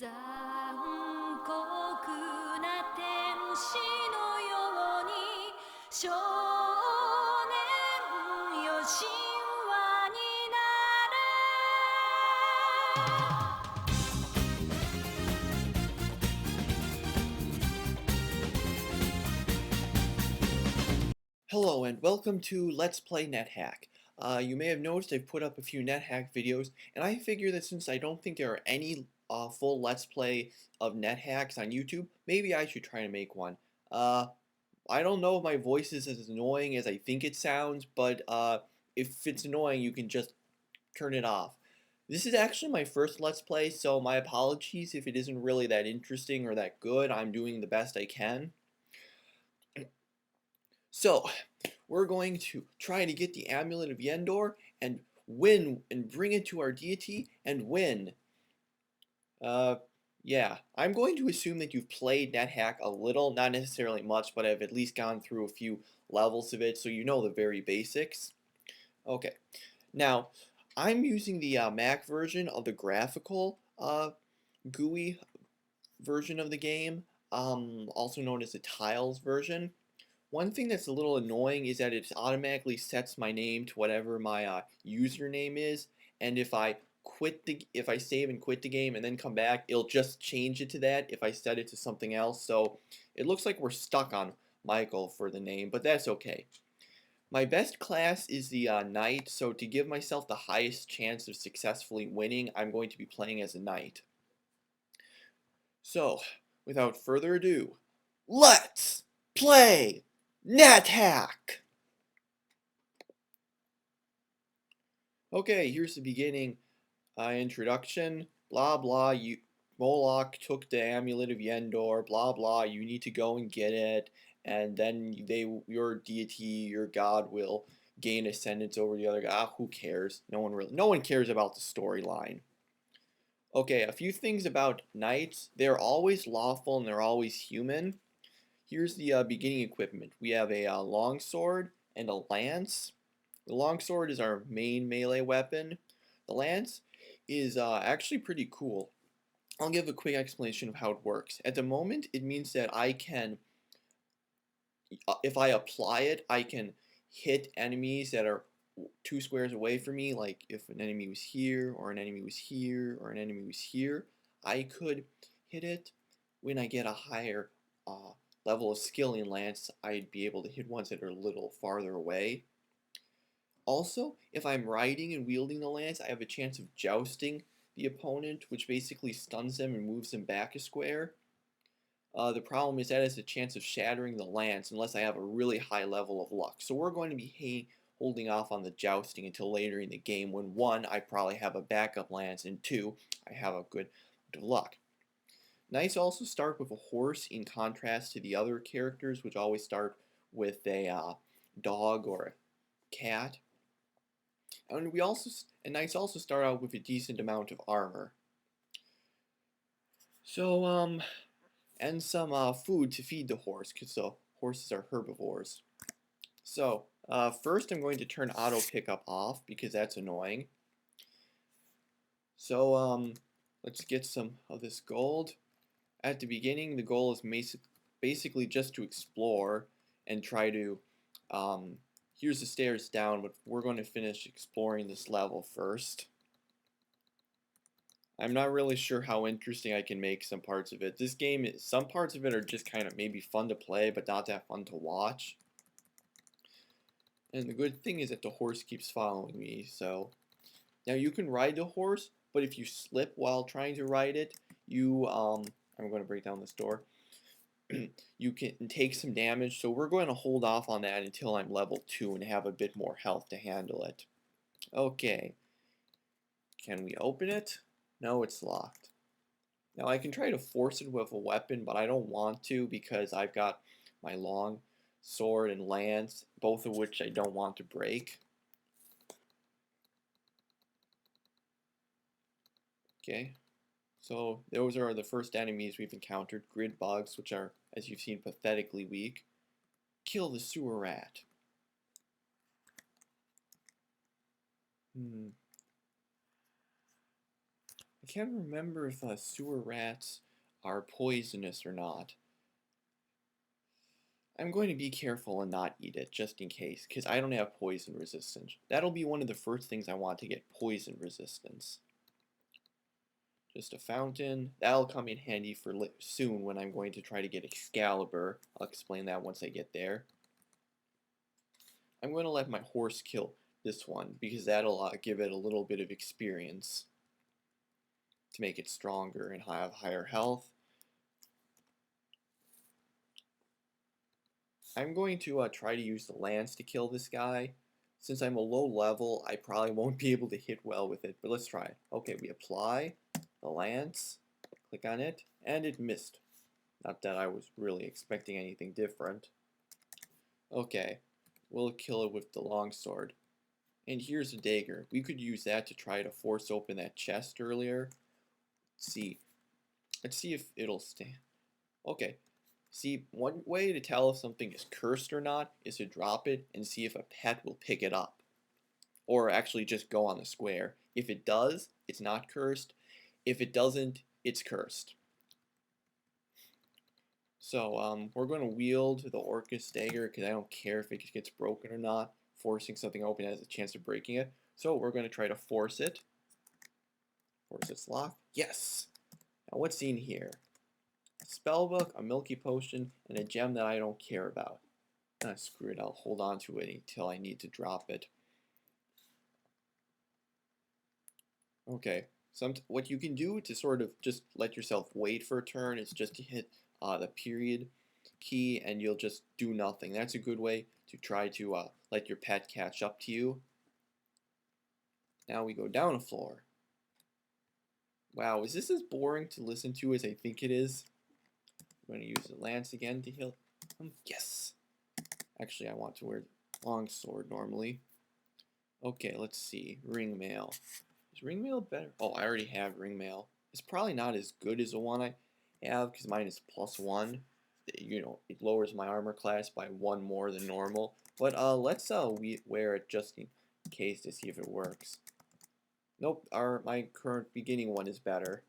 残酷な天使のように少年よ神話になれ。 Hello and welcome to Let's Play NetHack. You may have noticed I've put up a few NetHack videos, and I figure that since I don't think there are any full Let's Play of NetHacks on YouTube, maybe I should try to make one. Uh, I don't know if my voice is as annoying as I think it sounds, but if it's annoying, you can just turn it off. This is actually my first Let's Play, so my apologies if it isn't really that interesting or that good. I'm doing the best I can. So, we're going to try to get the Amulet of Yendor and win and bring it to our deity and win. Uh, yeah, I'm going to assume that you've played NetHack a little, not necessarily much, but have at least gone through a few levels of it, so you know the very basics. Okay, now I'm using the Mac version of the graphical GUI version of the game, also known as the Tiles version. One thing that's a little annoying is that it automatically sets my name to whatever my username is, and if I save and quit the game and then come back, it'll just change it to that if I set it to something else. So it looks like we're stuck on Michael for the name, but that's okay. My best class is the knight, so to give myself the highest chance of successfully winning, I'm going to be playing as a knight. So, without further ado, let's play NetHack! Okay, here's the beginning introduction. Blah blah. Moloch took the amulet of Yendor. Blah blah. You need to go and get it, and then your deity, your god, will gain ascendance over the other guy. Ah, who cares? No one cares about the storyline. Okay, a few things about knights. They're always lawful and they're always human. Here's the beginning equipment. We have a longsword and a lance. The longsword is our main melee weapon. The lance is actually pretty cool. I'll give a quick explanation of how it works. At the moment, it means that I can, if I apply it, I can hit enemies that are 2 squares away from me. Like if an enemy was here, or an enemy was here, or an enemy was here, I could hit it. When I get a higher level of skill in lance, I'd be able to hit ones that are a little farther away. Also, if I'm riding and wielding the lance, I have a chance of jousting the opponent, which basically stuns them and moves them back a square. The problem is that has a chance of shattering the lance unless I have a really high level of luck. So we're going to be holding off on the jousting until later in the game when 1, I probably have a backup lance, and 2, I have a good luck. Knights also start with a horse in contrast to the other characters, which always start with a dog or a cat. And knights also start out with a decent amount of armor. So, and some food to feed the horse, because the horses are herbivores. So, first I'm going to turn auto pickup off, because that's annoying. So, let's get some of this gold. At the beginning, the goal is basically just to explore and try to, here's the stairs down, but we're going to finish exploring this level first. I'm not really sure how interesting I can make some parts of it. This game, some parts of it are just kind of maybe fun to play, but not that fun to watch. And the good thing is that the horse keeps following me, so. Now you can ride the horse, but if you slip while trying to ride it, I'm going to break down this door. You can take some damage, so we're going to hold off on that until I'm level 2 and have a bit more health to handle it. Okay. Can we open it? No, it's locked. Now I can try to force it with a weapon, but I don't want to because I've got my long sword and lance, both of which I don't want to break. Okay, so those are the first enemies we've encountered, grid bugs, which are, as you've seen, pathetically weak. Kill the sewer rat. I can't remember if sewer rats are poisonous or not. I'm going to be careful and not eat it, just in case, because I don't have poison resistance. That'll be one of the first things I want to get, poison resistance. Just a fountain. That'll come in handy for soon when I'm going to try to get Excalibur. I'll explain that once I get there. I'm going to let my horse kill this one, because that'll give it a little bit of experience to make it stronger and have higher health. I'm going to try to use the lance to kill this guy. Since I'm a low level, I probably won't be able to hit well with it, but let's try it. Okay, we apply the lance, click on it, and it missed. Not that I was really expecting anything different. Okay, we'll kill it with the longsword. And here's a dagger. We could use that to try to force open that chest earlier. Let's see if it'll stand. Okay. See, one way to tell if something is cursed or not is to drop it and see if a pet will pick it up. Or actually just go on the square. If it does, it's not cursed. If it doesn't, it's cursed. So we're going to wield the Orcus dagger because I don't care if it gets broken or not. Forcing something open has a chance of breaking it. So we're going to try to force it. Force its lock. Yes! Now what's in here? A spellbook, a milky potion, and a gem that I don't care about. Ah, screw it, I'll hold on to it until I need to drop it. Okay, what you can do to sort of just let yourself wait for a turn is just to hit the period key and you'll just do nothing. That's a good way to try to let your pet catch up to you. Now we go down a floor. Wow, is this as boring to listen to as I think it is? I'm going to use the lance again to heal. Yes! Actually, I want to wear the longsword normally. Okay, let's see. Ring mail. Is ring mail better? Oh, I already have ring mail. It's probably not as good as the one I have because mine is +1. You know, it lowers my armor class by 1 more than normal. But let's wear it just in case to see if it works. Nope, my current beginning one is better.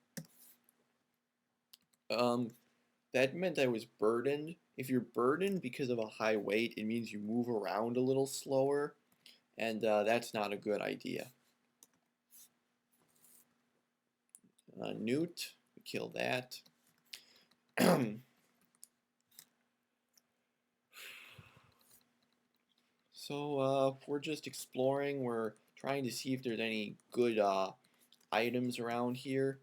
That meant I was burdened. If you're burdened because of a high weight, it means you move around a little slower, and that's not a good idea. Newt, we kill that. So we're just exploring. We're trying to see if there's any good items around here.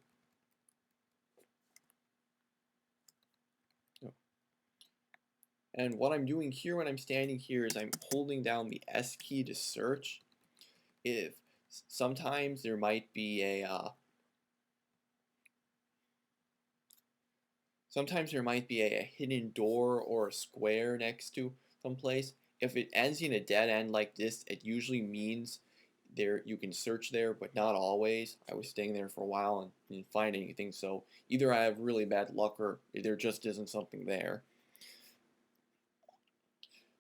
And what I'm doing here when I'm standing here is I'm holding down the S key to search. If sometimes there might be a hidden door or a square next to someplace. If it ends in a dead end like this, it usually means you can search there, but not always. I was staying there for a while and didn't find anything, so either I have really bad luck or there just isn't something there.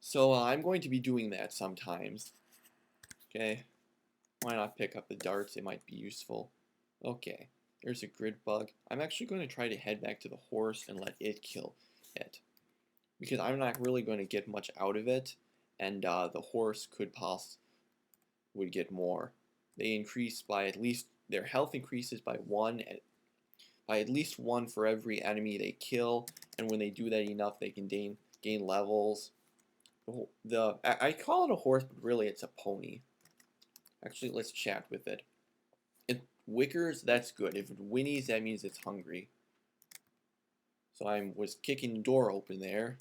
So I'm going to be doing that sometimes. Okay, why not pick up the darts? They might be useful. Okay, there's a grid bug. I'm actually going to try to head back to the horse and let it kill it, because I'm not really going to get much out of it, and the horse would get more. They increase by their health increases by at least one for every enemy they kill, and when they do that enough, they can gain levels. I call it a horse, but really it's a pony. Actually, let's chat with it. It wickers, that's good. If it whinnies, that means it's hungry. So I was kicking the door open there.